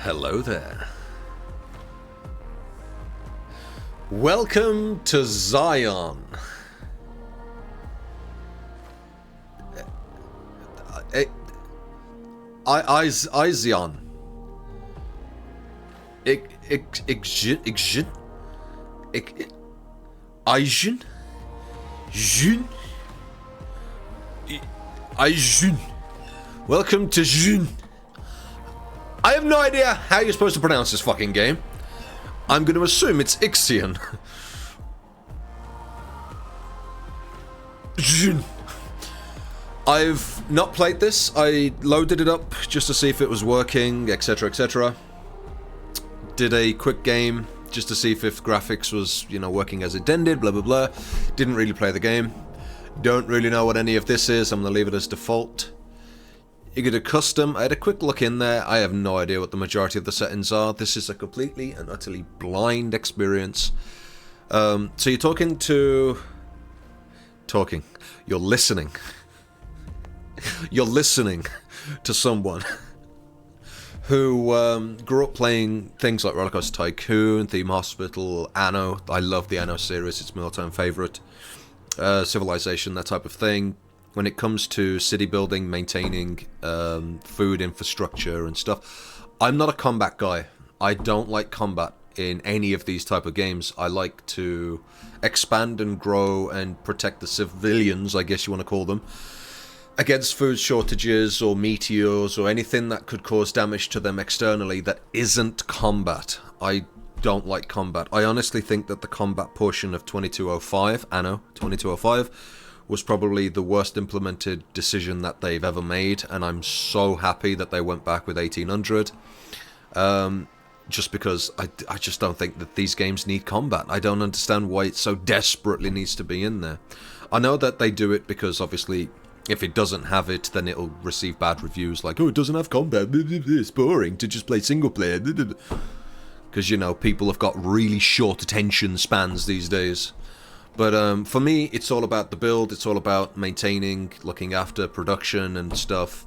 Hello there. Welcome to Zion. IXION. IXION. Welcome to Jun. I have no idea how you're supposed to pronounce this fucking game. I'm going to assume it's IXION. Jun. I've not played this. I loaded it up just to see if it was working, etc, etc. Did a quick game just to see if graphics was, working as intended, blah blah blah. Didn't really play the game. Don't really know what any of this is. I'm going to leave it as default. You get a custom. I had a quick look in there. I have no idea what the majority of the settings are. This is a completely and utterly blind experience. So you're You're listening. You're listening to someone who grew up playing things like Roller Coaster Tycoon, Theme Hospital, Anno. I love the Anno series. It's my all-time favorite. Civilization, that type of thing. When it comes to city building, maintaining food infrastructure and stuff, I'm not a combat guy. I don't like combat in any of these type of games. I like to expand and grow and protect the civilians, I guess you want to call them, against food shortages or meteors or anything that could cause damage to them externally that isn't combat. I don't like combat. I honestly think that the combat portion of 2205, Anno 2205, was probably the worst implemented decision that they've ever made, and I'm so happy that they went back with 1800. Just because I just don't think that these games need combat. I don't understand why it so desperately needs to be in there. I know that they do it because obviously if it doesn't have it, then it'll receive bad reviews like, oh, it doesn't have combat, it's boring to just play single player. Because, people have got really short attention spans these days. But for me, it's all about the build, it's all about maintaining, looking after production and stuff.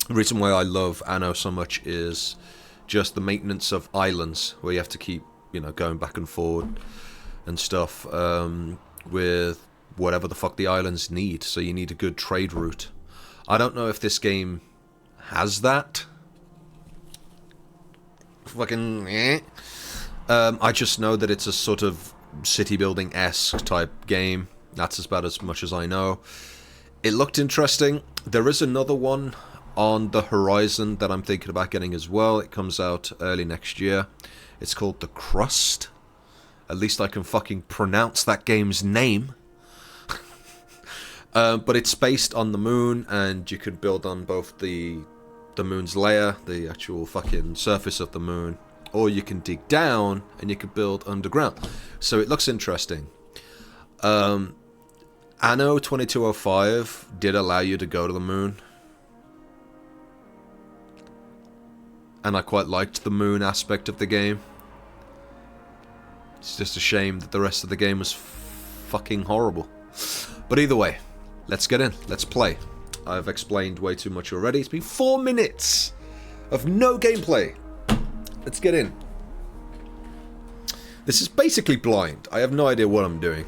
The reason why I love Anno so much is just the maintenance of islands, where you have to keep, going back and forward and stuff with whatever the fuck the islands need. So you need a good trade route. I don't know if this game has that. Fucking I just know that it's a sort of city building-esque type game. That's about as much as I know. It looked interesting. There is another one on the horizon that I'm thinking about getting as well. It comes out early next year. It's called The Crust. At least I can fucking pronounce that game's name. But it's based on the moon, and you can build on both the moon's layer, the actual fucking surface of the moon, or you can dig down and you can build underground. So it looks interesting. Anno 2205 did allow you to go to the moon, and I quite liked the moon aspect of the game. It's just a shame that the rest of the game was fucking horrible. But either way, let's get in. Let's play. I've explained way too much already. It's been 4 minutes of no gameplay. Let's get in. This is basically blind. I have no idea what I'm doing.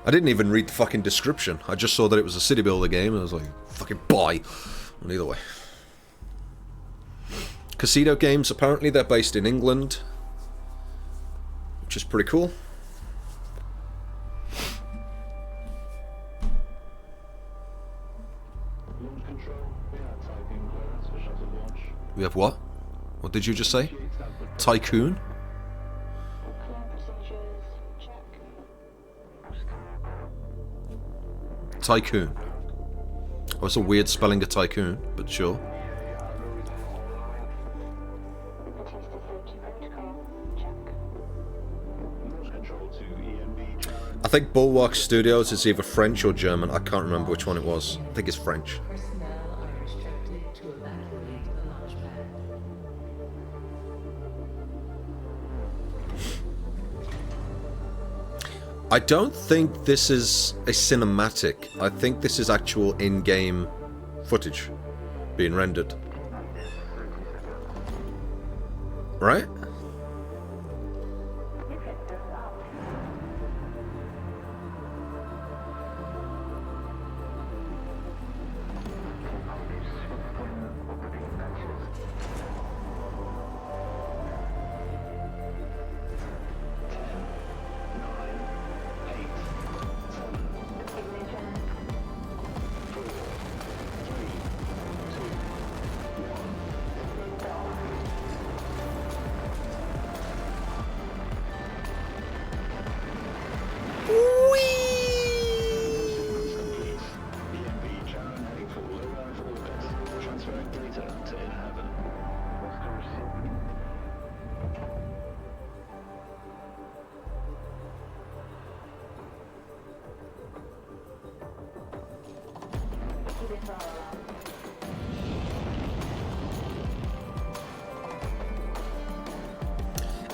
I didn't even read the fucking description. I just saw that it was a city builder game, and I was like, fucking buy. And either way. Casino games, apparently they're based in England, which is pretty cool. We have what? What did you just say? Tycoon? Tycoon. Oh, it's a weird spelling of tycoon, but sure. I think Bulwark Studios is either French or German. I can't remember which one it was. I think it's French. I don't think this is a cinematic. I think this is actual in-game footage being rendered. Right?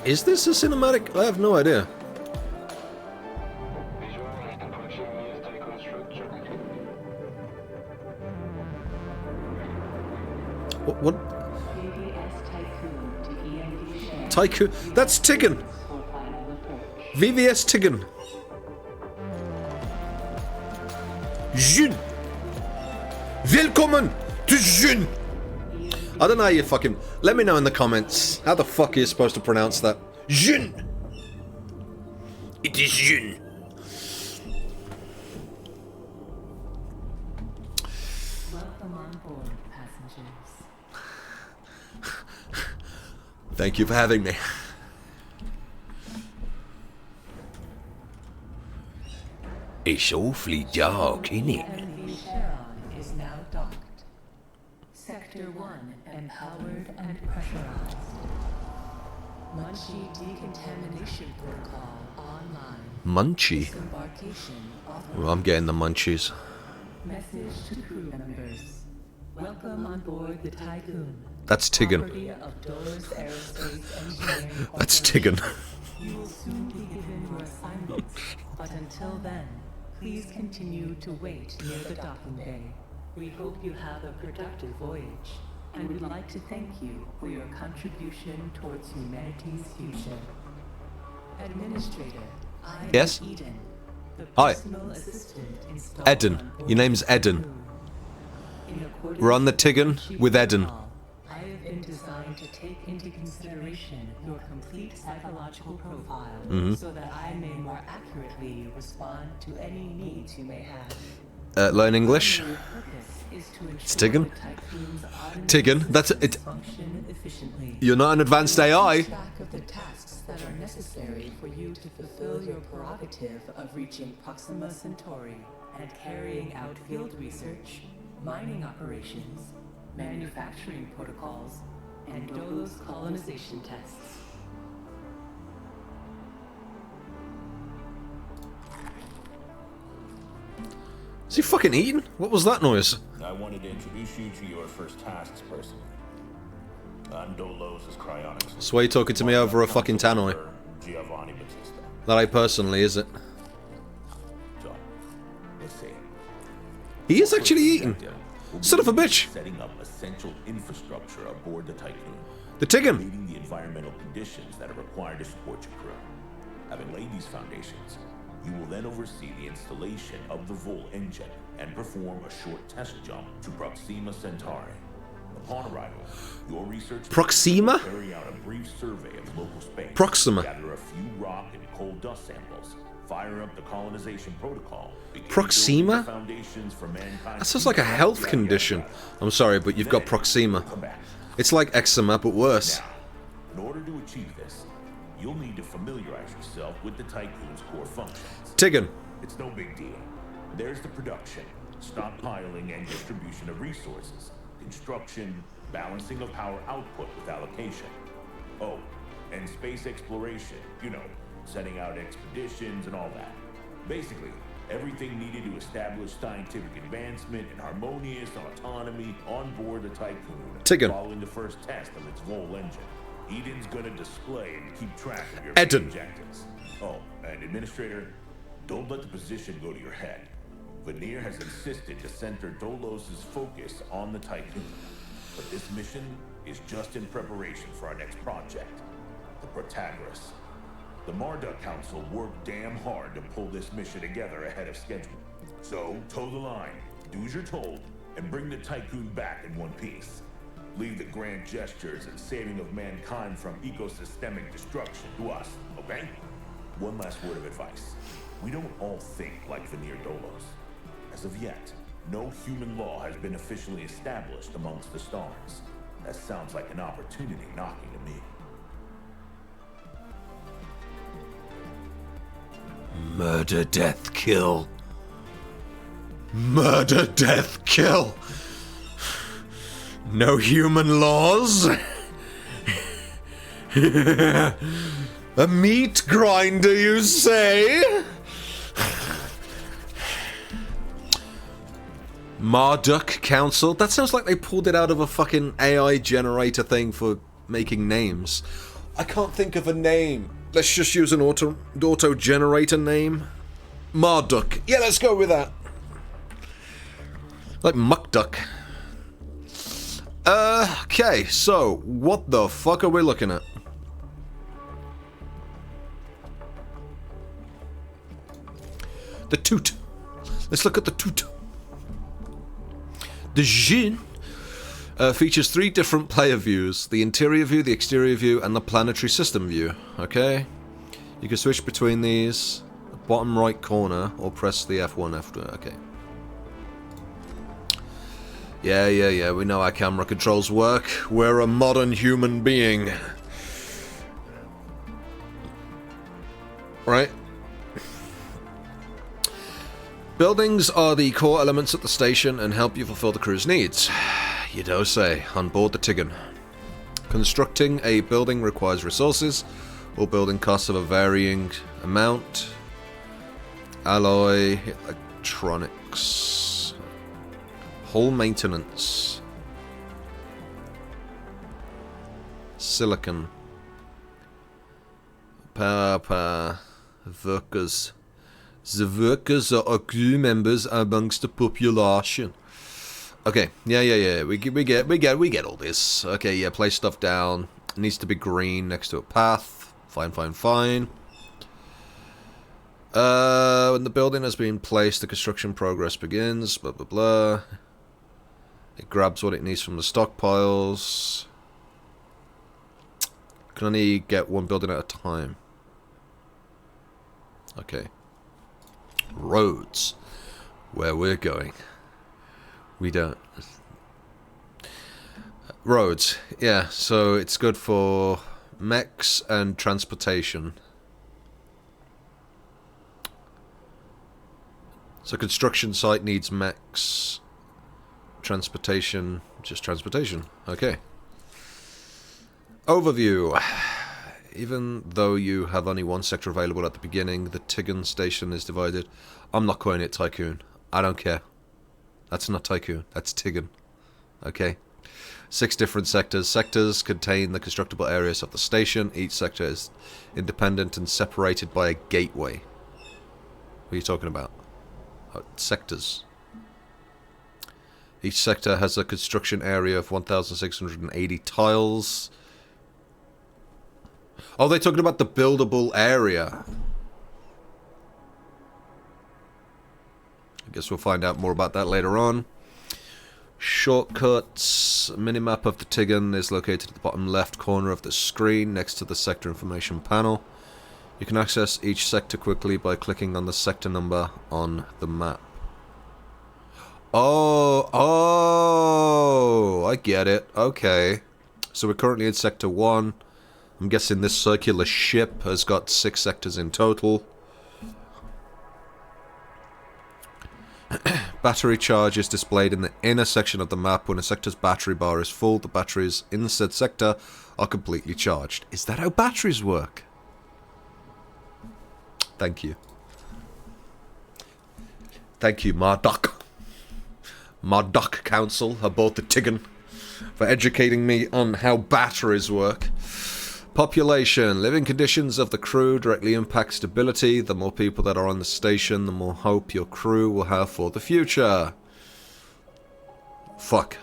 Is this a cinematic? I have no idea. What? Tycoon? That's Tigan! VVS Tigan! Jun! Willkommen to Jun! I don't know how you fucking... Let me know in the comments. How the fuck are you supposed to pronounce that? Jun! It is Jun! Welcome on board, passengers. Thank you for having me. It's awfully dark, isn't it? IXION is now docked. Sector 1 empowered and pressurized. Munchie decontamination protocol online. Munchie? Disembarkation authorized. Well, I'm getting the munchies. Message to crew members. Welcome on board the Tycoon. That's Tigan. Property of Dulles Aerospace Engineering That's Corporation. Tigan. You will soon be given your assignments, but until then, please continue to wait near the docking bay. We hope you have a productive voyage, and would like to thank you for your contribution towards humanity's future. Administrator, I am Yes? Eden, the Hi. personal assistant installed Eden. on board Your name's the Eden. Tycoon. In accordance We're on the with Tigan Chief with Eden. Protocol, I have been designed to take into consideration your complete psychological profile so that I may more accurately respond to any needs you may have. Learn English. Your purpose is to ensure Tigan? the Tycoon's autonomous Tigan? That's it. systems function efficiently. You're not an advanced AI. Keep track of the tasks that are necessary for you to fulfill your prerogative of reaching Proxima Centauri and carrying out field research, mining operations, manufacturing protocols, and Dolos colonization tests. Is he fucking eating? What was that noise? I wanted to introduce you to your first tasks personally. I'm Dolos' cryonics. So why are you talking to me over a fucking tannoy? Giovanni Battista. That I personally, is it? So, let's see. He is actually eating. Son of a bitch. Setting up essential infrastructure aboard the Tycoon. The Tigan. Meeting the environmental conditions that are required to support your crew. Having laid these foundations, you will then oversee the installation of the Vol engine and perform a short test jump to Proxima Centauri. Upon arrival, your research Proxima? will carry out a brief survey of local space. Proxima. Gather a few rock and coal dust samples. Fire up the colonization protocol. begin Proxima? building the foundations for mankind. That sounds like a health condition. I'm sorry, but you've got Then, Proxima. come back. It's like eczema, but worse. Now, in order to achieve this, you'll need to familiarize yourself with the Tycoon's core functions. Tigan. It's no big deal. There's the production, stockpiling and distribution of resources, construction, balancing of power output with allocation. Oh, and space exploration, you know, setting out expeditions and all that. Basically, everything needed to establish scientific advancement and harmonious autonomy on board the Tycoon Tigan. following the first test of its Vol engine. Eden's gonna display and keep track of your Eden. objectives. Oh, and Administrator, don't let the position go to your head. Veneer has insisted to center Dolos' focus on the Tycoon. But this mission is just in preparation for our next project, the Protagoras. The Marduk Council worked damn hard to pull this mission together ahead of schedule. So, toe the line, do as you're told, and bring the Tycoon back in one piece. Leave the grand gestures and saving of mankind from ecosystemic destruction to us, okay? One last word of advice. We don't all think like Veneer Dolos. As of yet, no human law has been officially established amongst the stars. That sounds like an opportunity knocking to me. Murder, death, kill. Murder, death, kill. No human laws? A meat grinder, you say? Marduk Council? That sounds like they pulled it out of a fucking AI generator thing for making names. I can't think of a name. Let's just use an auto-generator name. Marduk. Yeah, let's go with that. Like Muckduck. Okay, so, what the fuck are we looking at? The toot. Let's look at the toot. The IXION features 3 different player views. The interior view, the exterior view, and the planetary system view. Okay? You can switch between these. Bottom right corner, or press the F1 after. Okay. Yeah, we know how camera controls work. We're a modern human being. Right? Buildings are the core elements at the station and help you fulfill the crew's needs. You do say, on board the Tigan. Constructing a building requires resources, or building costs of a varying amount. Alloy, electronics, hull maintenance, silicon, power, workers. The workers are crew members amongst the population. Okay, yeah. We get all this. Okay, yeah, place stuff down. It needs to be green next to a path. Fine. When the building has been placed, the construction progress begins. Blah blah blah. It grabs what it needs from the stockpiles. Can only get one building at a time. Okay. Roads. Where we're going. We don't. Roads. Yeah, so it's good for mechs and transportation. So construction site needs mechs. Transportation, just transportation. Okay. Overview. Even though you have only one sector available at the beginning, the Tigan station is divided. I'm not calling it Tycoon. I don't care. That's not Tycoon. That's Tigan. Okay. 6 different sectors. Sectors contain the constructible areas of the station. Each sector is independent and separated by a gateway. What are you talking about? Oh, sectors. Each sector has a construction area of 1,680 tiles. Oh, they're talking about the buildable area. I guess we'll find out more about that later on. Shortcuts. Minimap of the Tigan is located at the bottom left corner of the screen next to the sector information panel. You can access each sector quickly by clicking on the sector number on the map. Oh, I get it. Okay. So we're currently in Sector 1. I'm guessing this circular ship has got 6 sectors in total. Battery charge is displayed in the inner section of the map. When a sector's battery bar is full, the batteries in said sector are completely charged. Is that how batteries work? Thank you. Thank you, Marduk. Marduk Council aboard the Tigan for educating me on how batteries work. Population. Living conditions of the crew directly impact stability. The more people that are on the station, the more hope your crew will have for the future. Fuck.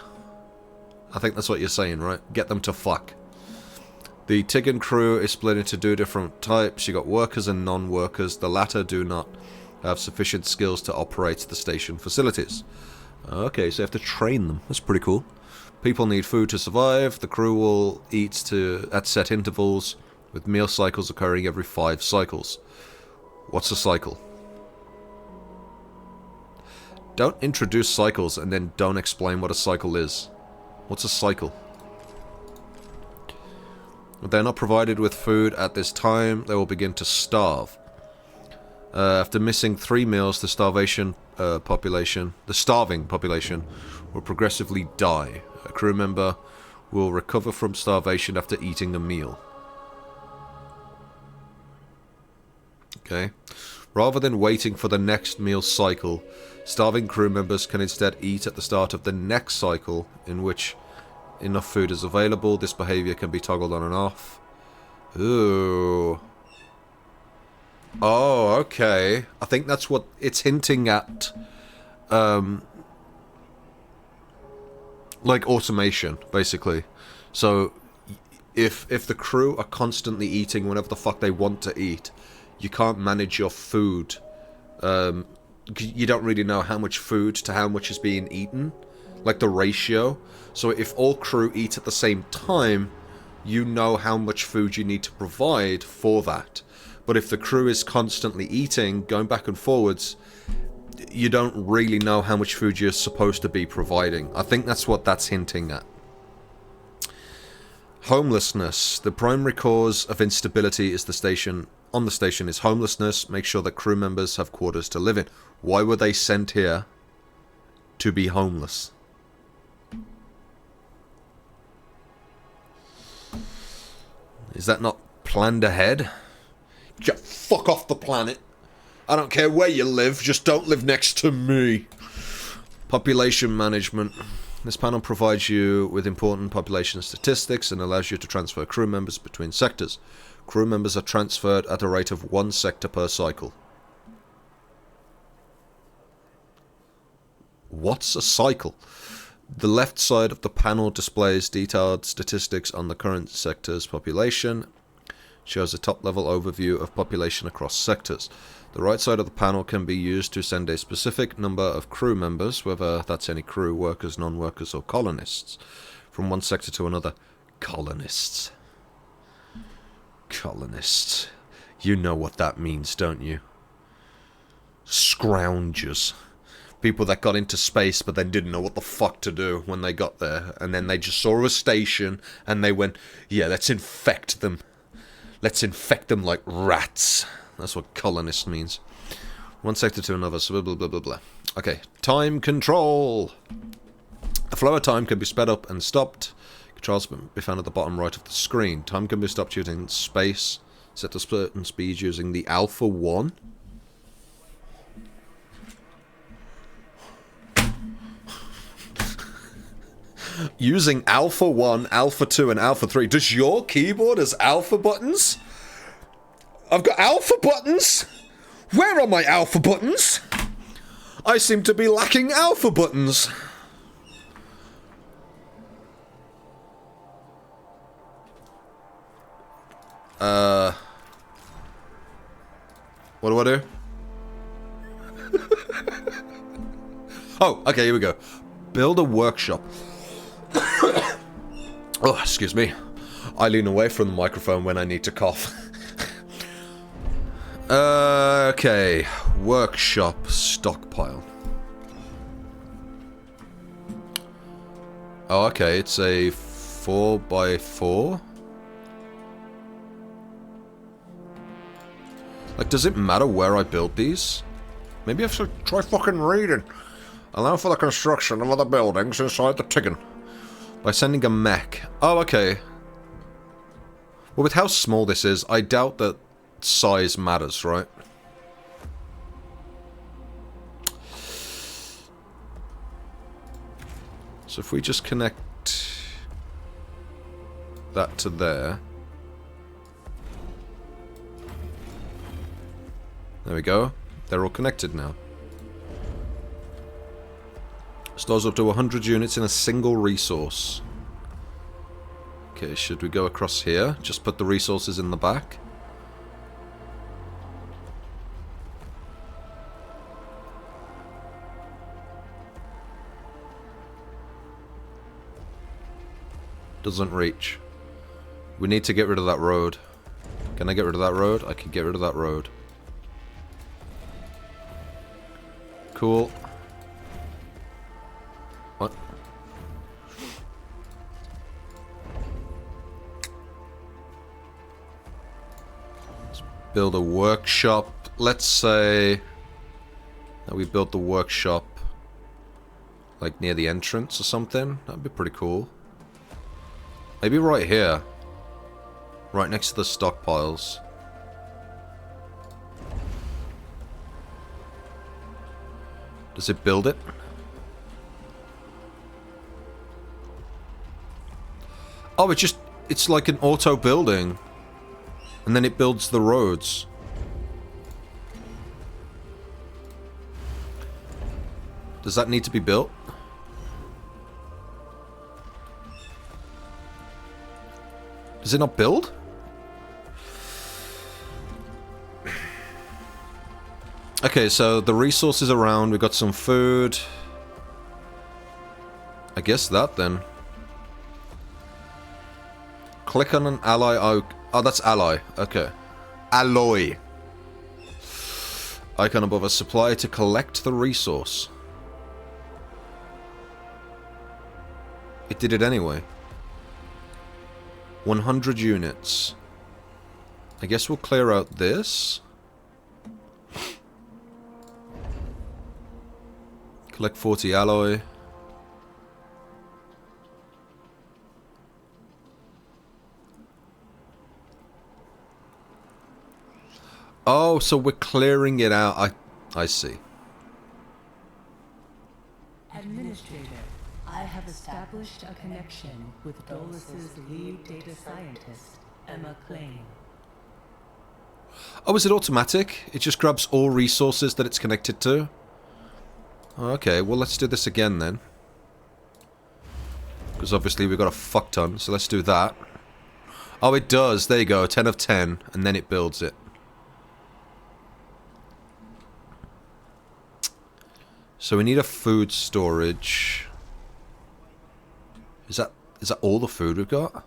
I think that's what you're saying, right? Get them to fuck. The Tigan crew is split into two different types. You got workers and non-workers. The latter do not have sufficient skills to operate the station facilities. Okay, so you have to train them. That's pretty cool. People need food to survive. The crew will eat at set intervals, with meal cycles occurring every 5 cycles. What's a cycle? Don't introduce cycles and then don't explain what a cycle is. What's a cycle? If they're not provided with food at this time, they will begin to starve. After missing 3 meals, the starving population will progressively die. A crew member will recover from starvation after eating a meal. Okay. Rather than waiting for the next meal cycle, starving crew members can instead eat at the start of the next cycle in which enough food is available. This behavior can be toggled on and off. Ooh. Oh, okay. I think that's what it's hinting at. Like automation, basically. So, if the crew are constantly eating whenever the fuck they want to eat, you can't manage your food. You don't really know how much food to how much is being eaten. Like the ratio. So if all crew eat at the same time, you know how much food you need to provide for that. But if the crew is constantly eating, going back and forwards, you don't really know how much food you're supposed to be providing. I think that's what that's hinting at. Homelessness. The primary cause of instability is on the station is homelessness. Make sure that crew members have quarters to live in. Why were they sent here to be homeless? Is that not planned ahead? Just fuck off the planet. I don't care where you live, just don't live next to me. Population management. This panel provides you with important population statistics and allows you to transfer crew members between sectors. Crew members are transferred at a rate of 1 sector per cycle. What's a cycle? The left side of the panel displays detailed statistics on the current sector's population. Shows a top-level overview of population across sectors. The right side of the panel can be used to send a specific number of crew members, whether that's any crew, workers, non-workers, or colonists, from one sector to another. Colonists. Colonists. You know what that means, don't you? Scroungers. People that got into space but then didn't know what the fuck to do when they got there. And then they just saw a station and they went, yeah, let's infect them. Let's infect them like rats. That's what colonist means. One sector to another, so blah, blah, blah, blah. Okay, time control. The flow of time can be sped up and stopped. Controls can be found at the bottom right of the screen. Time can be stopped using space. Set to certain speed using the Alpha 1. Using Alpha 1, Alpha 2, and Alpha 3. Does your keyboard has Alpha buttons? I've got Alpha buttons? Where are my Alpha buttons? I seem to be lacking Alpha buttons. What do I do? Oh, okay, here we go. Build a workshop. Oh, excuse me. I lean away from the microphone when I need to cough. Okay. Workshop stockpile. Oh, okay. It's a 4x4. Like, does it matter where I build these? Maybe I should try fucking reading. Allow for the construction of other buildings inside the Tigan. By sending a mech. Oh, okay. Well, with how small this is, I doubt that size matters, right? So if we just connect that to there. There we go. They're all connected now. Stores up to 100 units in a single resource. Okay, should we go across here? Just put the resources in the back? Doesn't reach. We need to get rid of that road. Can I get rid of that road? I can get rid of that road. Cool. What? Let's build a workshop. Let's say that we built the workshop like near the entrance or something. That'd be pretty cool. Maybe right here. Right next to the stockpiles. Does it build it? Oh, it's like an auto building. And then it builds the roads. Does that need to be built? Does it not build? Okay, so the resources around, we've got some food. I guess that then. Click on an ally. Oh, that's ally. Okay. Alloy. Icon above a supply to collect the resource. It did it anyway. 100 units. I guess we'll clear out this. Collect 40 alloy. Oh, so we're clearing it out. I see. Administrator, I have established a connection with Dolus's lead data scientist, Emma Klein. Oh, is it automatic? It just grabs all resources that it's connected to? Okay, well let's do this again then. Because obviously we've got a fuck ton, so let's do that. Oh, it does. There you go. 10 of 10. And then it builds it. So we need a food storage. Is that all the food we've got?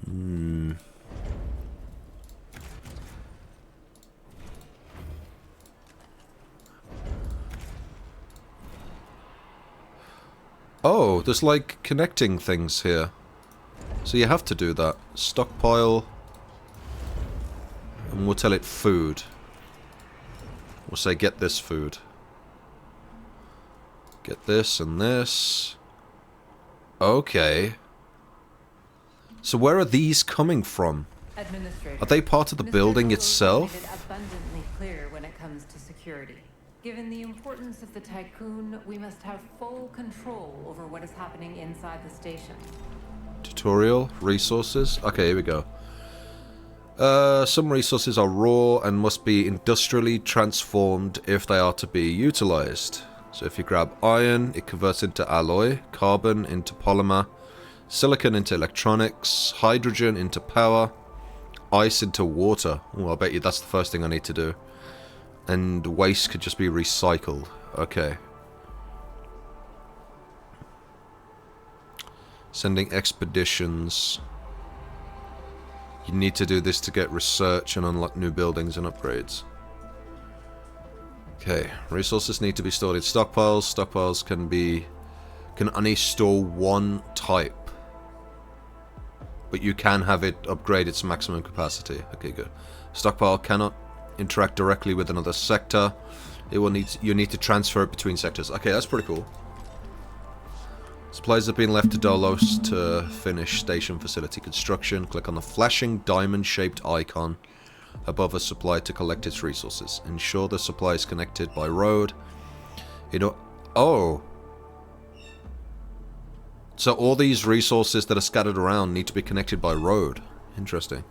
Hmm. Oh, there's like connecting things here. So you have to do that. Stockpile. And we'll tell it food. We'll say get this food. Get this and this. Okay. So where are these coming from? Administrator, Are they part of the Mr. building Dolos itself? made it abundantly clear when it comes to security. Given the importance of the Tycoon, we must have full control over what is happening inside the station. Tutorial, resources. Okay, here we go. Some resources are raw and must be industrially transformed if they are to be utilized. So if you grab iron, it converts into alloy, carbon into polymer, silicon into electronics, hydrogen into power, ice into water. Oh, I bet you that's the first thing I need to do. And waste could just be recycled. Okay. Sending expeditions. You need to do this to get research and unlock new buildings and upgrades. Okay, resources need to be stored in stockpiles. Stockpiles can only store one type. But you can have it upgrade its maximum capacity. Okay, good. Stockpile cannot interact directly with another sector. You need to transfer it between sectors. Okay, that's pretty cool. Supplies have been left to Dolos to finish station facility construction. Click on the flashing diamond-shaped icon above a supply to collect its resources. Ensure the supply is connected by road. Oh. So all these resources that are scattered around need to be connected by road. Interesting.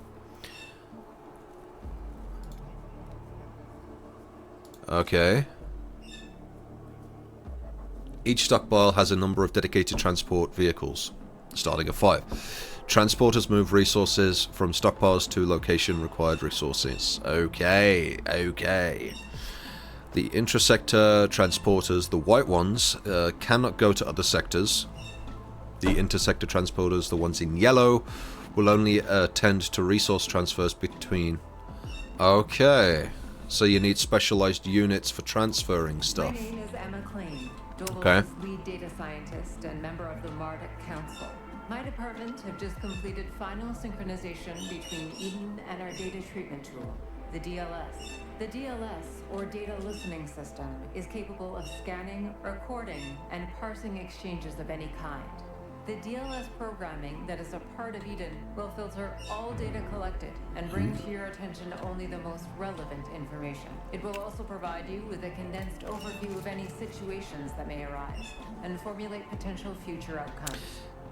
Okay. Each stockpile has a number of dedicated transport vehicles. starting at 5. Transporters move resources from stockpiles to location required resources. Okay, okay. The intrasector transporters, the white ones, cannot go to other sectors. The intersector transporters, the ones in yellow, will only attend to resource transfers between... Okay. So you need specialized units for transferring stuff. My name is Emma Klein, Okay. Doval's lead data scientist and member of the Marduk Council. My department have just completed final synchronization between Eden and our data treatment tool, the DLS. The DLS, or Data Listening System, is capable of scanning, recording, and parsing exchanges of any kind. The DLS programming that is a part of Eden will filter all data collected and bring to your attention only the most relevant information. It will also provide you with a condensed overview of any situations that may arise and formulate potential future outcomes.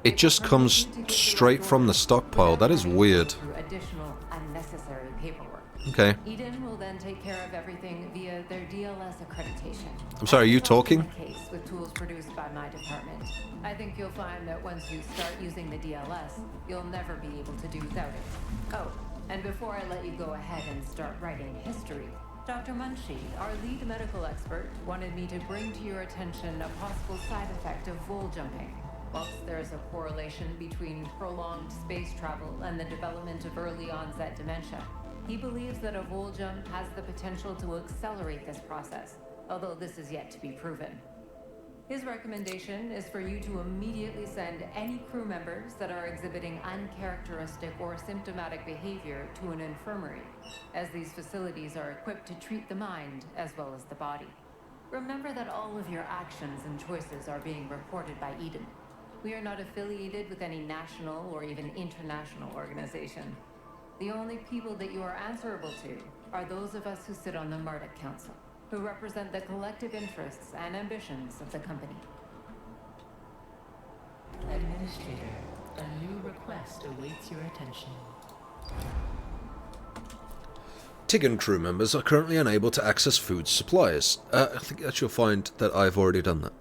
It just comes straight from the stockpile. That is weird. Through additional unnecessary paperwork. Okay. Eden will then take care of everything via their DLS accreditation. I'm sorry, are you That's often talking? the case with tools produced by my department. I think you'll find that once you start using the DLS, you'll never be able to do without it. Oh, and before I let you go ahead and start writing history, Dr. Munshi, our lead medical expert, wanted me to bring to your attention a possible side effect of vol jumping. Whilst there is a correlation between prolonged space travel and the development of early onset dementia, he believes that a vol jump has the potential to accelerate this process, although this is yet to be proven. His recommendation is for you to immediately send any crew members that are exhibiting uncharacteristic or symptomatic behavior to an infirmary, as these facilities are equipped to treat the mind as well as the body. Remember that all of your actions and choices are being reported by Eden. We are not affiliated with any national or even international organization. The only people that you are answerable to are those of us who sit on the Marduk Council, who represent the collective interests and ambitions of the company. Administrator, a new request awaits your attention. Tigan crew members are currently unable to access food supplies. I think that you'll find that I've already done that.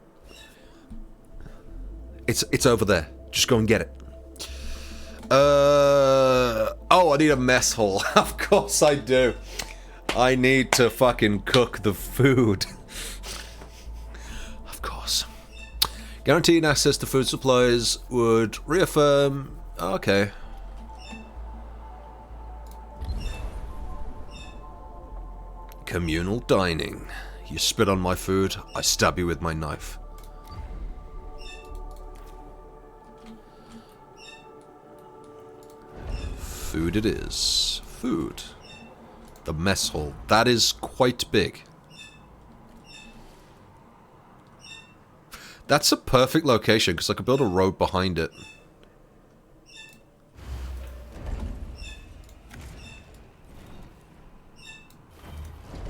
It's over there. Just go and get it. Oh, I need a mess hall. Of course I do. I need to fucking cook the food. Of course. Guaranteed access to food supplies would reaffirm... Okay. Communal dining. You spit on my food, I stab you with my knife. Food it is. Food. The mess hall. That is quite big. That's a perfect location because I could build a road behind it.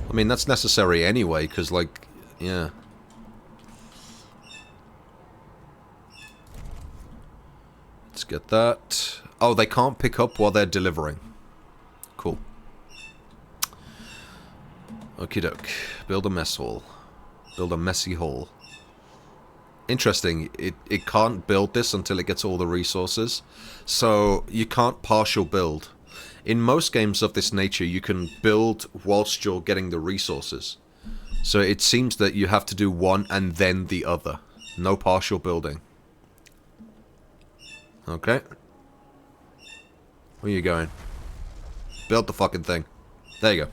I mean, that's necessary anyway because, like, yeah. Let's get that. Oh, they can't pick up while they're delivering. Cool. Okie doke. Build a mess hall. Build a messy hall. Interesting. It can't build this until it gets all the resources. So, you can't partial build. In most games of this nature, you can build whilst you're getting the resources. So, it seems that you have to do one and then the other. No partial building. Okay. Where are you going? Build the fucking thing. There you go.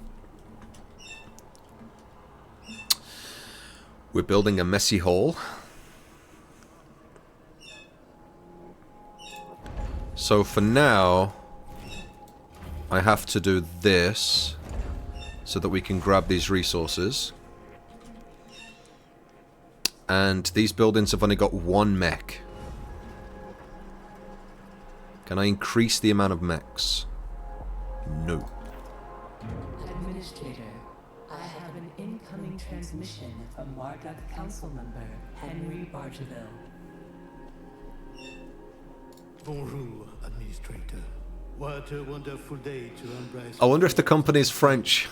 We're building a messy hole. So for now, I have to do this so that we can grab these resources. And these buildings have only got one mech. Can I increase the amount of mechs? No. Administrator, I have an incoming transmission from Marduk Council member Henry Bargeville. Bonjour, Administrator. What a wonderful day to embrace. I wonder if the company's French.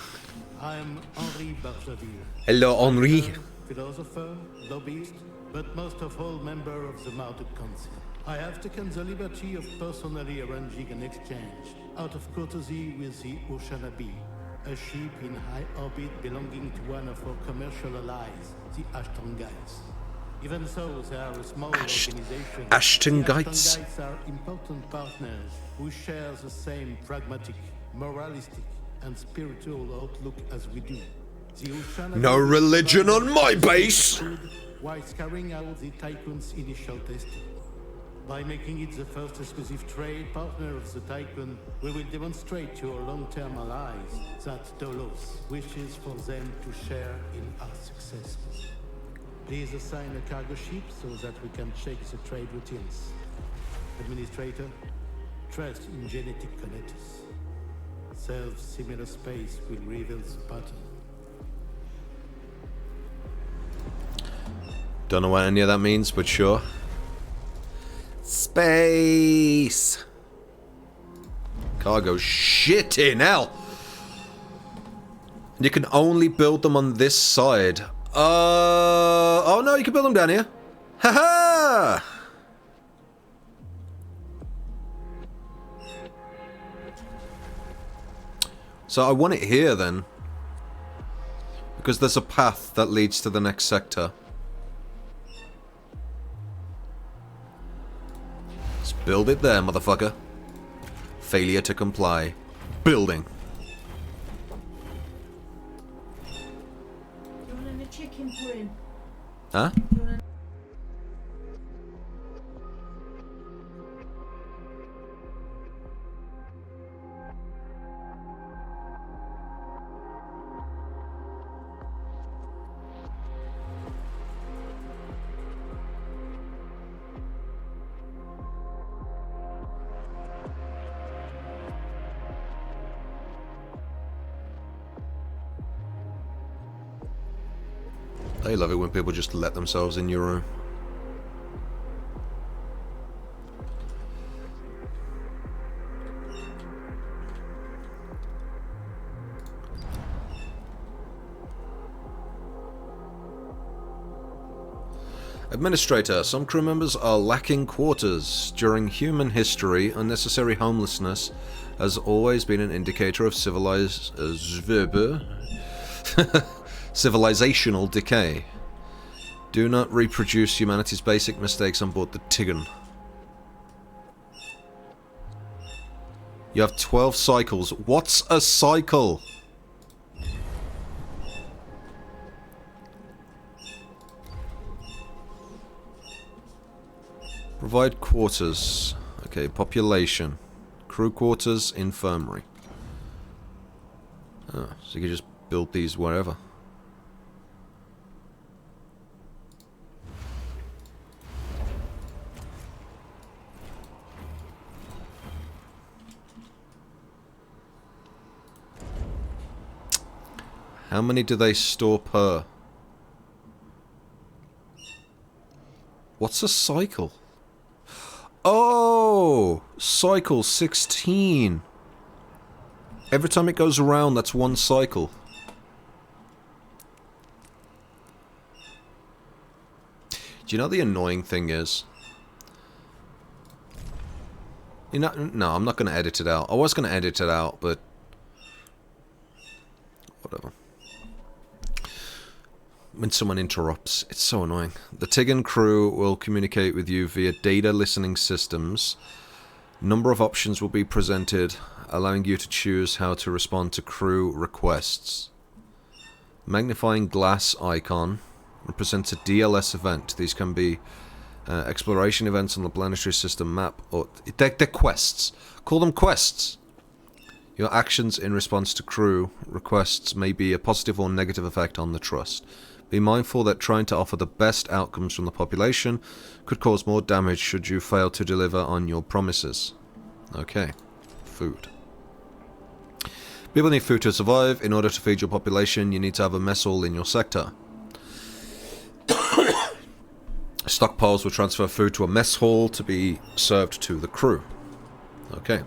I'm Henri Bargeville. Hello, Henri. Philosopher, lobbyist, but most of all member of the Marduk Council. I have taken the liberty of personally arranging an exchange out of courtesy with the Oceanabe, a ship in high orbit belonging to one of our commercial allies, the Ashtongites. Even so, they are a small organization. Ashtongites? The Ashtongites are important partners who share the same pragmatic, moralistic, and spiritual outlook as we do. The Oceanabe No religion on my base! While carrying out the Tycoon's initial testing. By making it the first exclusive trade partner of the Tycoon, we will demonstrate to our long-term allies that Dolos wishes for them to share in our successes. Please assign a cargo ship so that we can check the trade routines. Administrator, trust in genetic connectors. Self-similar space will reveal the pattern. Don't know what any of that means, but sure. Space! Cargo shit in hell! You can only build them on this side. Oh no, you can build them down here. Haha! So I want it here then. Because there's a path that leads to the next sector. Let's build it there, motherfucker. Failure to comply. Building. You want a chicken pudding? Huh? I love it when people just let themselves in your room. Administrator, some crew members are lacking quarters. During human history, unnecessary homelessness has always been an indicator of civilizational decay. Do not reproduce humanity's basic mistakes on board the Tigan. You have 12 cycles. What's a cycle? Provide quarters. Okay, population. Crew quarters, infirmary. Oh, so you can just build these wherever. How many do they store per? What's a cycle? Oh! Cycle 16. Every time it goes around, that's one cycle. Do you know the annoying thing is? You know, no, I'm not going to edit it out. I was going to edit it out, but whatever. When someone interrupts, it's so annoying. The Tigan crew will communicate with you via data listening systems. Number of options will be presented, allowing you to choose how to respond to crew requests. Magnifying glass icon represents a DLS event. These can be exploration events on the planetary system map, or they're quests. Call them quests. Your actions in response to crew requests may be a positive or negative effect on the trust. Be mindful that trying to offer the best outcomes from the population could cause more damage should you fail to deliver on your promises. Okay. Food. People need food to survive. In order to feed your population, you need to have a mess hall in your sector. Stockpiles will transfer food to a mess hall to be served to the crew. Okay.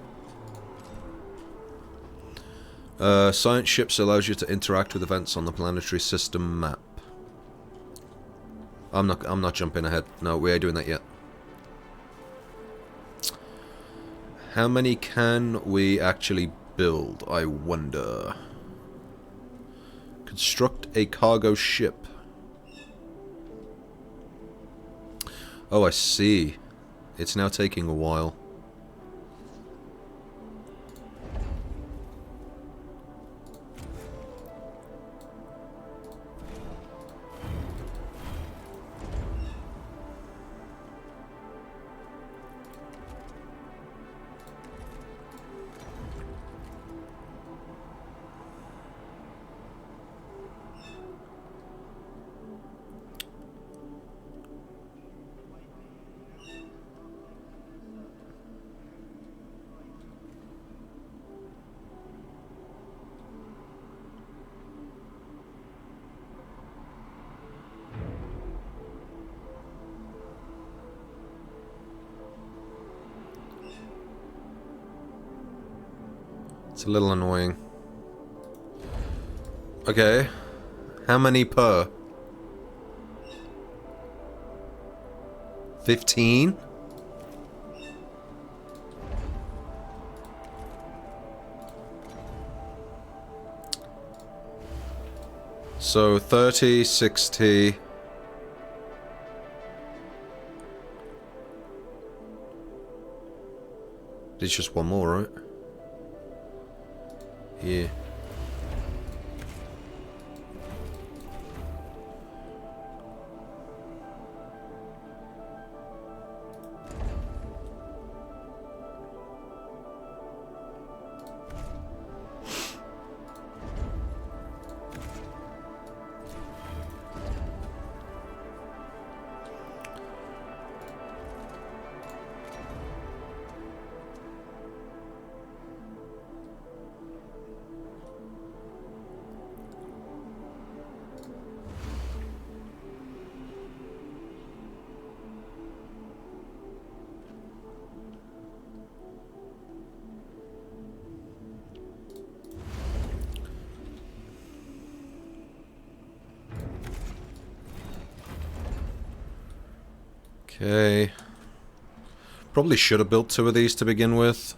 Science ships allows you to interact with events on the planetary system map. I'm not jumping ahead. No, we ain't doing that yet. How many can we actually build, I wonder? Construct a cargo ship. Oh, I see. It's now taking a while. It's a little annoying. Okay. How many per? 15? So 30, 60. There's just one more, right? Yeah. Okay. Probably should have built 2 of these to begin with.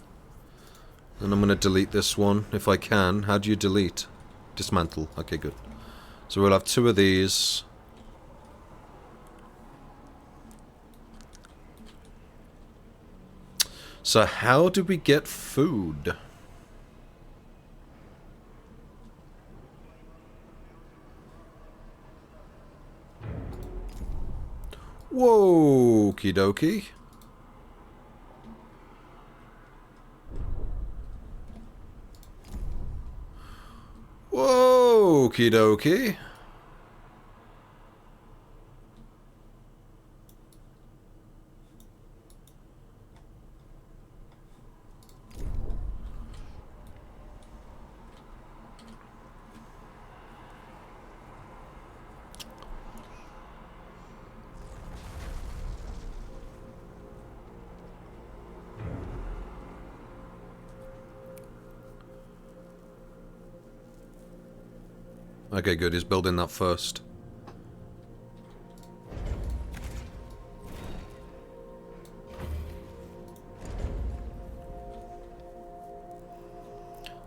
And I'm going to delete this one if I can. How do you delete? Dismantle. Okay, good. So we'll have 2 of these. So how do we get food? Whoa, okie dokie. Whoa, okie dokie. Okay, good. He's building that first.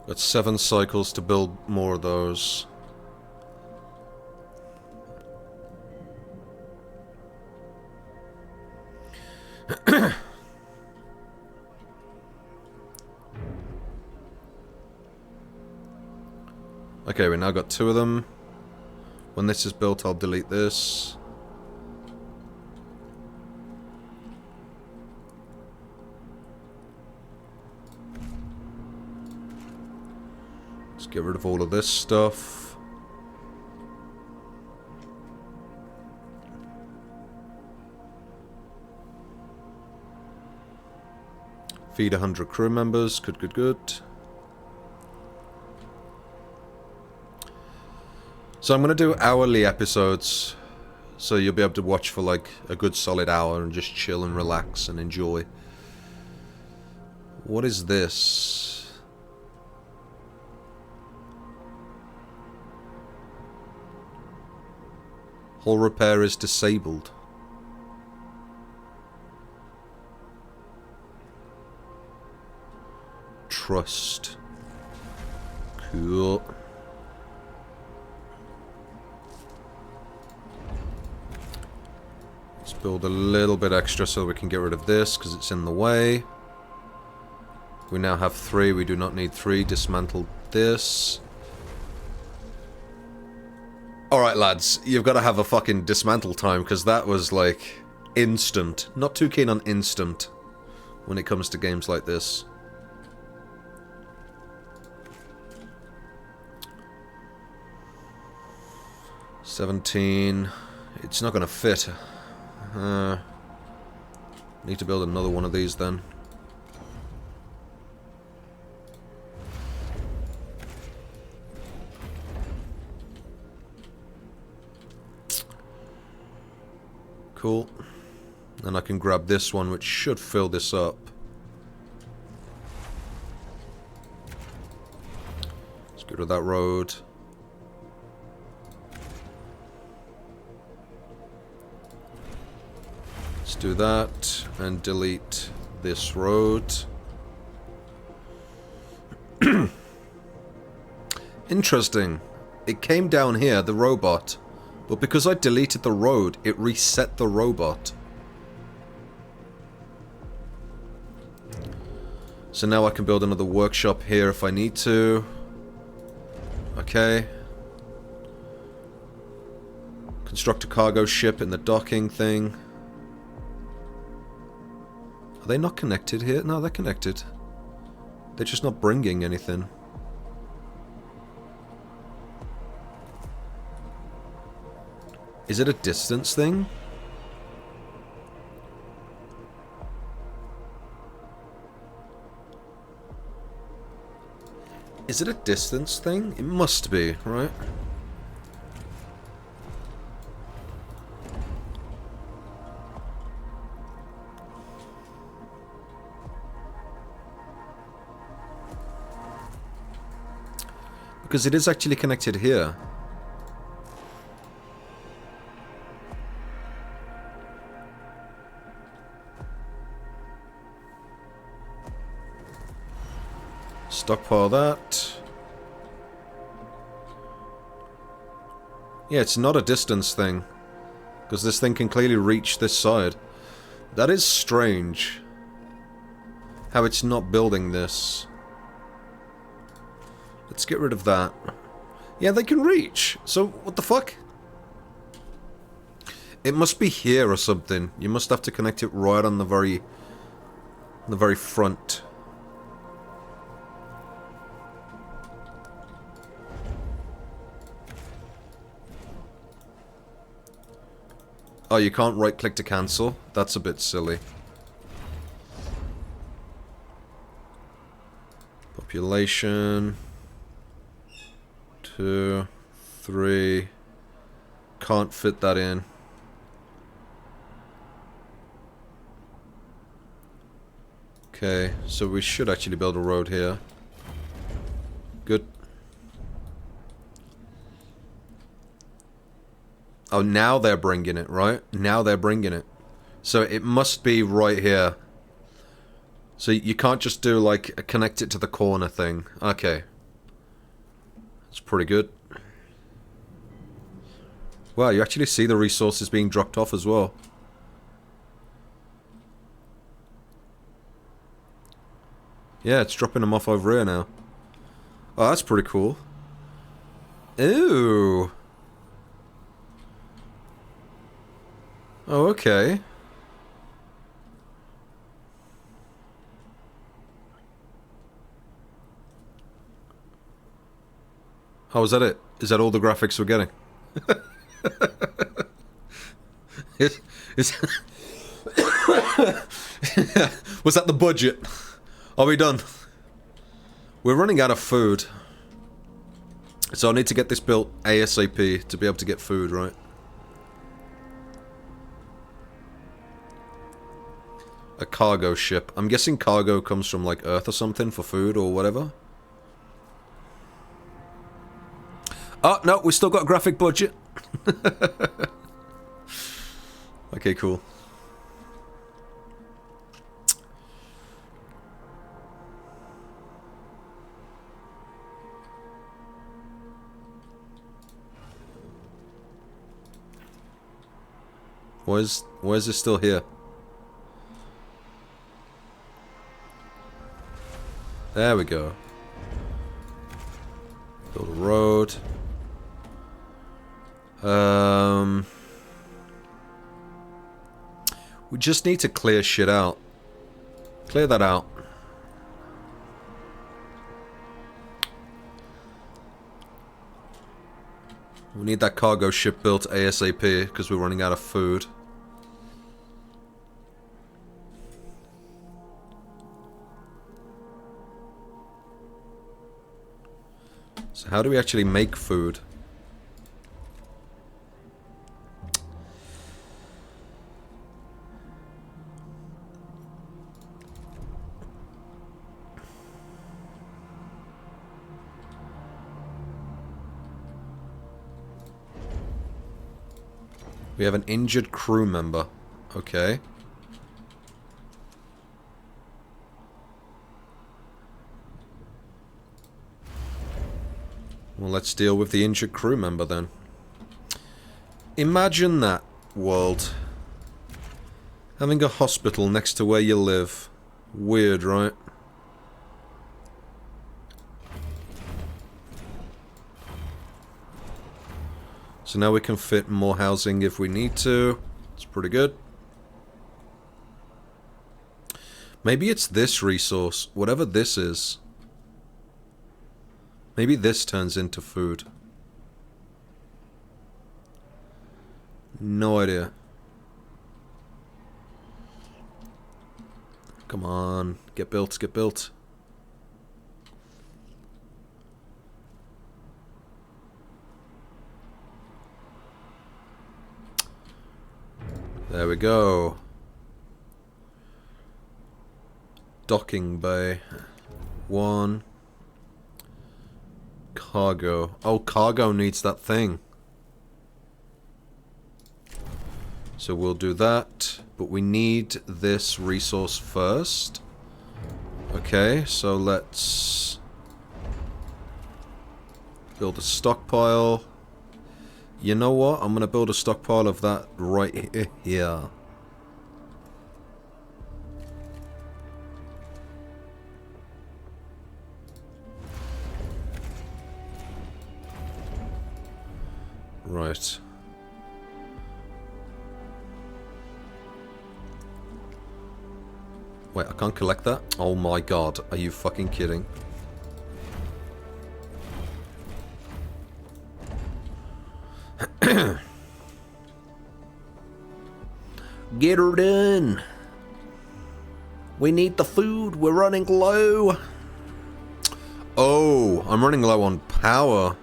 Got 7 cycles to build more of those. Okay, we now got 2 of them. When this is built, I'll delete this. Let's get rid of all of this stuff. Feed 100 crew members. Good, good, good. So I'm going to do hourly episodes, so you'll be able to watch for like a good solid hour and just chill and relax and enjoy. What is this? Hull repair is disabled. trust. Cool. Let's build a little bit extra so we can get rid of this because it's in the way. We now have 3. We do not need 3. Dismantle this. Alright, lads. You've got to have a fucking dismantle time because that was like instant. Not too keen on instant when it comes to games like this. $17. It's not going to fit. Need to build another one of these then. Cool. Then I can grab this one, which should fill this up. Let's get rid of that road. Let's do that and delete this road. Interesting. It came down here, the robot. But because I deleted the road, it reset the robot. So now I can build another workshop here if I need to. Okay. Construct a cargo ship in the docking thing. Are they not connected here? No, they're connected. They're just not bringing anything. Is it a distance thing? Is it a distance thing? It must be, right? Because it is actually connected here. Stockpile that. Yeah, it's not a distance thing. Because this thing can clearly reach this side. That is strange. How it's not building this. Let's get rid of that. Yeah, they can reach. So, what the fuck? It must be here or something. You must have to connect it right on the very front. Oh, you can't right-click to cancel? That's a bit silly. Population. 2, 3. Can't fit that in. Okay, so we should actually build a road here. Good. Oh, now they're bringing it, right? Now they're bringing it. So it must be right here. So you can't just do, like, a connect it to the corner thing. Okay. That's pretty good. Wow, you actually see the resources being dropped off as well. Yeah, it's dropping them off over here now. Oh, that's pretty cool. Ooh. Oh, okay. Oh, is that it? Is that all the graphics we're getting? Was that the budget? Are we done? We're running out of food. So I need to get this built ASAP to be able to get food, right? A cargo ship. I'm guessing cargo comes from, like, Earth or something for food or whatever. Oh, no, we still got a graphic budget. Okay, cool. Why is this still here? There we go. Build a road. We just need to clear shit out. Clear that out. We need that cargo ship built ASAP because we're running out of food. So how do we actually make food? We have an injured crew member. Okay. Well, let's deal with the injured crew member then. Imagine that, world. Having a hospital next to where you live. Weird, right? So now we can fit more housing if we need to. It's pretty good. Maybe it's this resource, whatever this is. Maybe this turns into food. No idea. Come on, get built, get built. There we go. Docking bay. 1. Cargo. Oh, cargo needs that thing. So we'll do that. But we need this resource first. Okay, so let's build a stockpile. You know what? I'm gonna build a stockpile of that right here. Right. Wait, I can't collect that? Oh my god, are you fucking kidding? Get her done. We need the food. We're running low. Oh, I'm running low on power.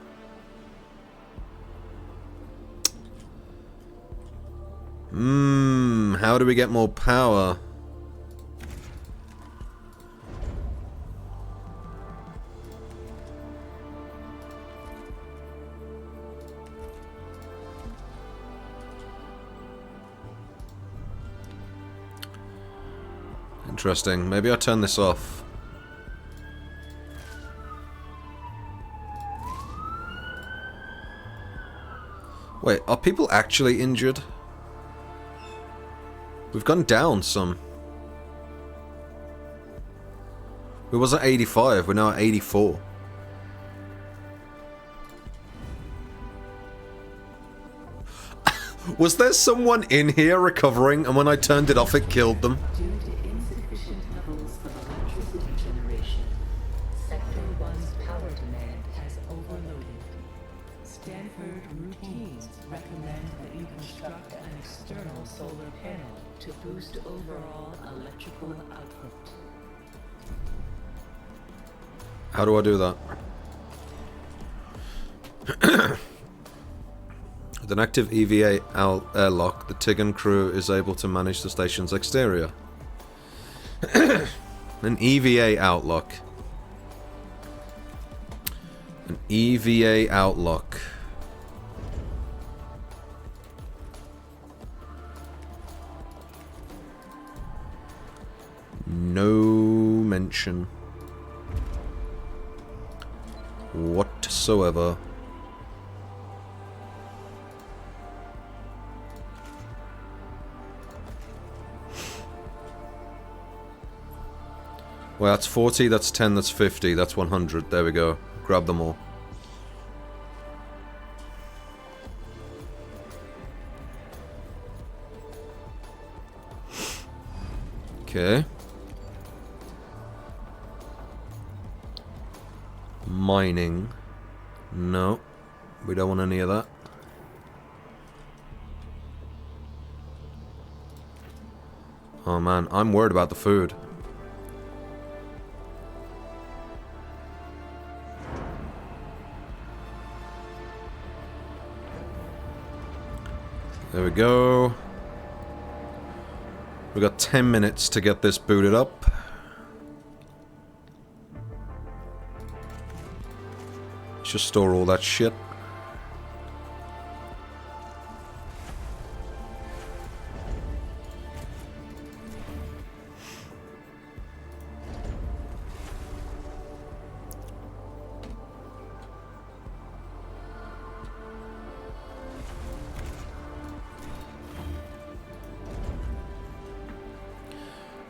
How do we get more power? Interesting. Maybe I'll turn this off. Wait, are people actually injured? We've gone down some. We was at 85, we're now at 84. Was there someone in here recovering and when I turned it off it killed them? Due to insufficient levels of electricity generation, Sector 1's power demand has overloaded. Stanford routines recommend that you construct an external solar panel to boost overall electrical output. How do I do that? With an active EVA airlock, the Tigan crew is able to manage the station's exterior. An EVA outlook. An EVA outlook. No mention whatsoever. Well, that's 40, that's 10, that's 50, that's 100. There we go. Grab them all. Okay. Mining. No. We don't want any of that. Oh man, I'm worried about the food. There we go. We got 10 minutes to get this booted up. Let's just store all that shit.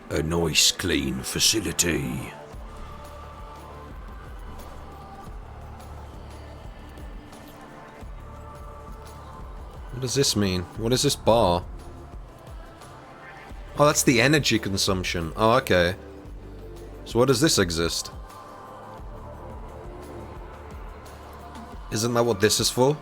A nice clean facility. What does this mean? What is this bar? Oh, that's the energy consumption. Oh, okay. So what does this exist? Isn't that what this is for?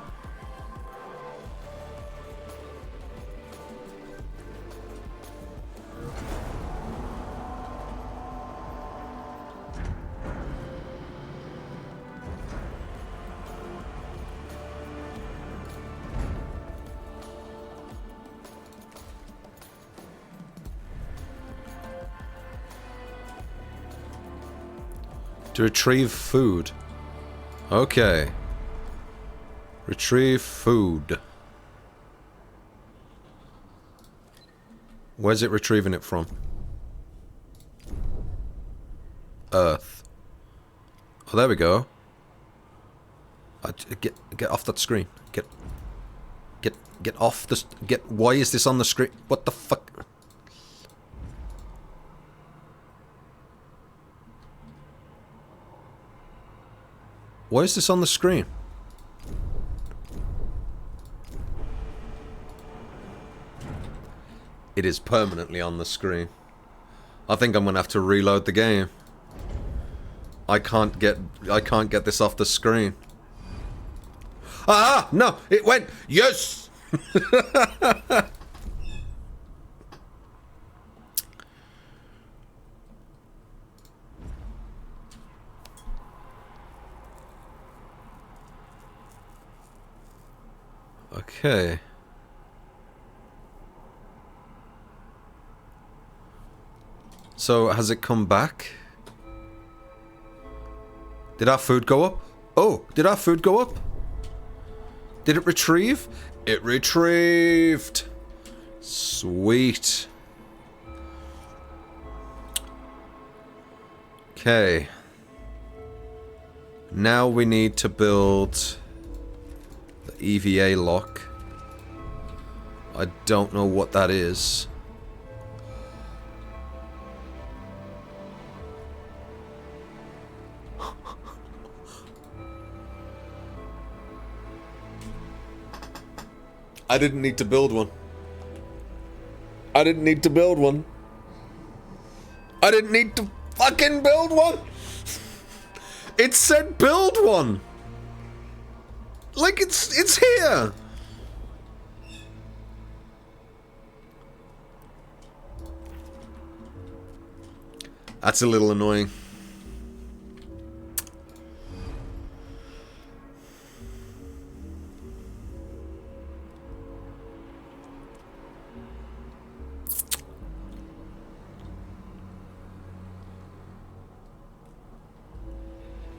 To retrieve food. Okay. Retrieve food. Where's it retrieving it from? Earth. Oh, there we go. Get off that screen. Get off this. Why is this on the screen? What the fuck? Why is this on the screen? It is permanently on the screen. I think I'm gonna have to reload the game. I can't get this off the screen. Ah! No! It went! Yes! Okay. So, has it come back? Did our food go up? Oh, did our food go up? Did it retrieve? It retrieved! Sweet. Okay. Now we need to build the EVA lock. I don't know what that is. I didn't need to build one. I didn't need to build one. I didn't need to fucking build one! It said build one! Like it's here! That's a little annoying.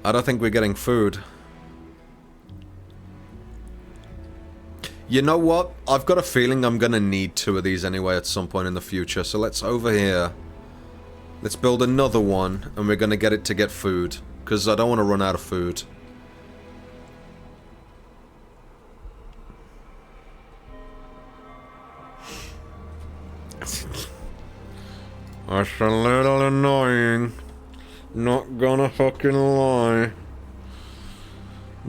I don't think we're getting food. You know what? I've got a feeling I'm gonna need 2 of these anyway at some point in the future. So let's over here. Let's build another one, and we're gonna get it to get food. Because I don't want to run out of food. That's a little annoying. Not gonna fucking lie.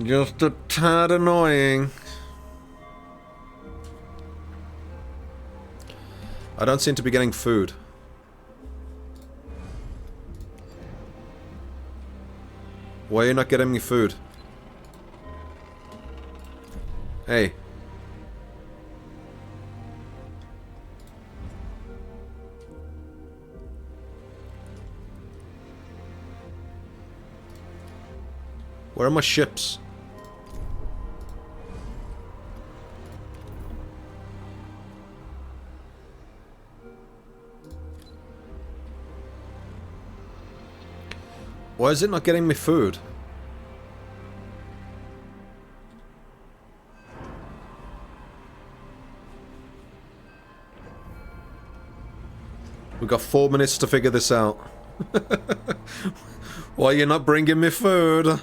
Just a tad annoying. I don't seem to be getting food. Why are you not getting me food? Hey. Where are my ships? Why is it not getting me food? We've got 4 minutes to figure this out. Why are you not bringing me food?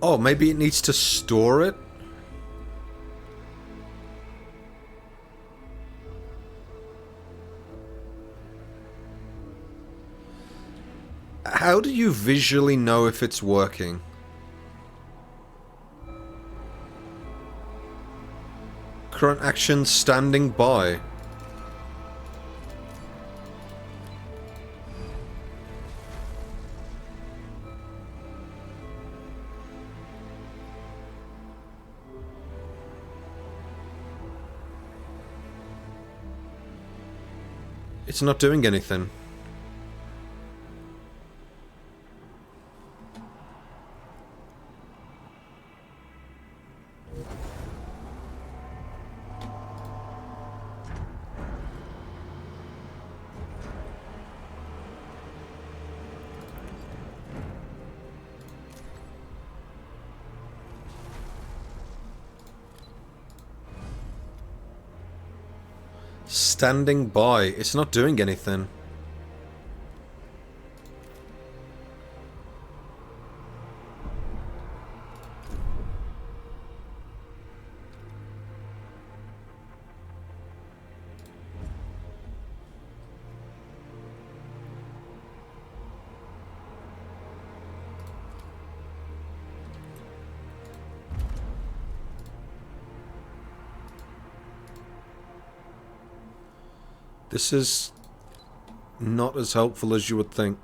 Oh, maybe it needs to store it? How do you visually know if it's working? Current action standing by. It's not doing anything. Standing by. It's not doing anything. This is not as helpful as you would think.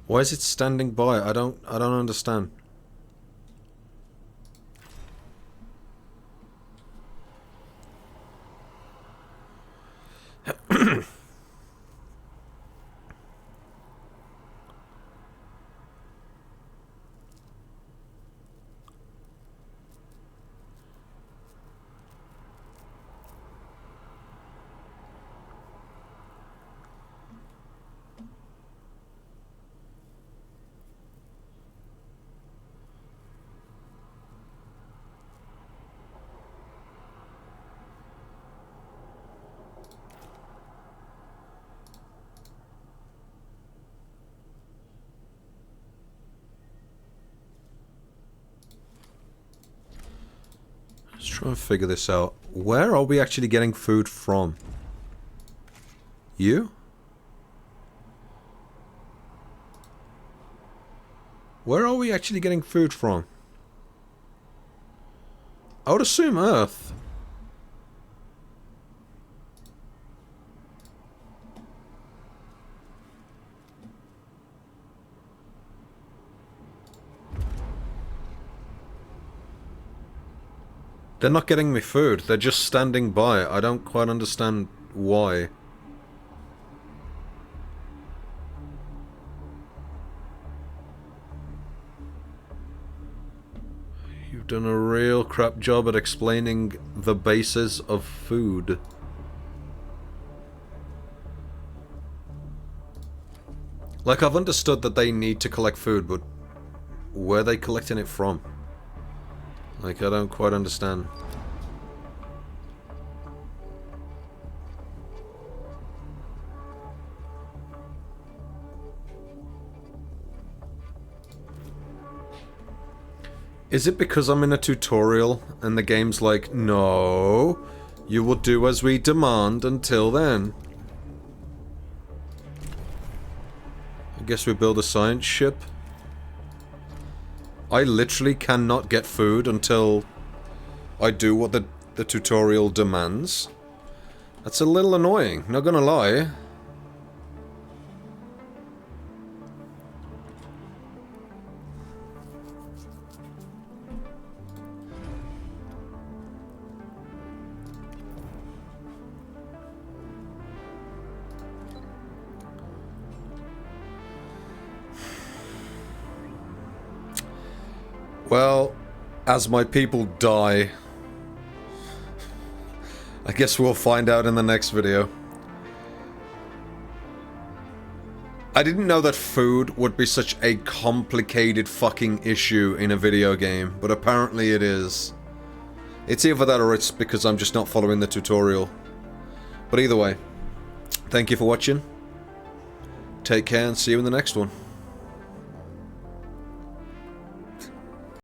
Why is it standing by? I don't understand. Let's try and figure this out. Where are we actually getting food from? You? Where are we actually getting food from? I would assume Earth. They're not getting me food. They're just standing by. I don't quite understand why. You've done a real crap job at explaining the basis of food. Like, I've understood that they need to collect food, but where are they collecting it from? Like, I don't quite understand. Is it because I'm in a tutorial and the game's like, no, you will do as we demand until then? I guess we build a science ship. I literally cannot get food until I do what the tutorial demands. That's a little annoying, not gonna lie. Well, as my people die, I guess we'll find out in the next video. I didn't know that food would be such a complicated fucking issue in a video game, but apparently it is. It's either that or it's because I'm just not following the tutorial. But either way, thank you for watching. Take care and see you in the next one.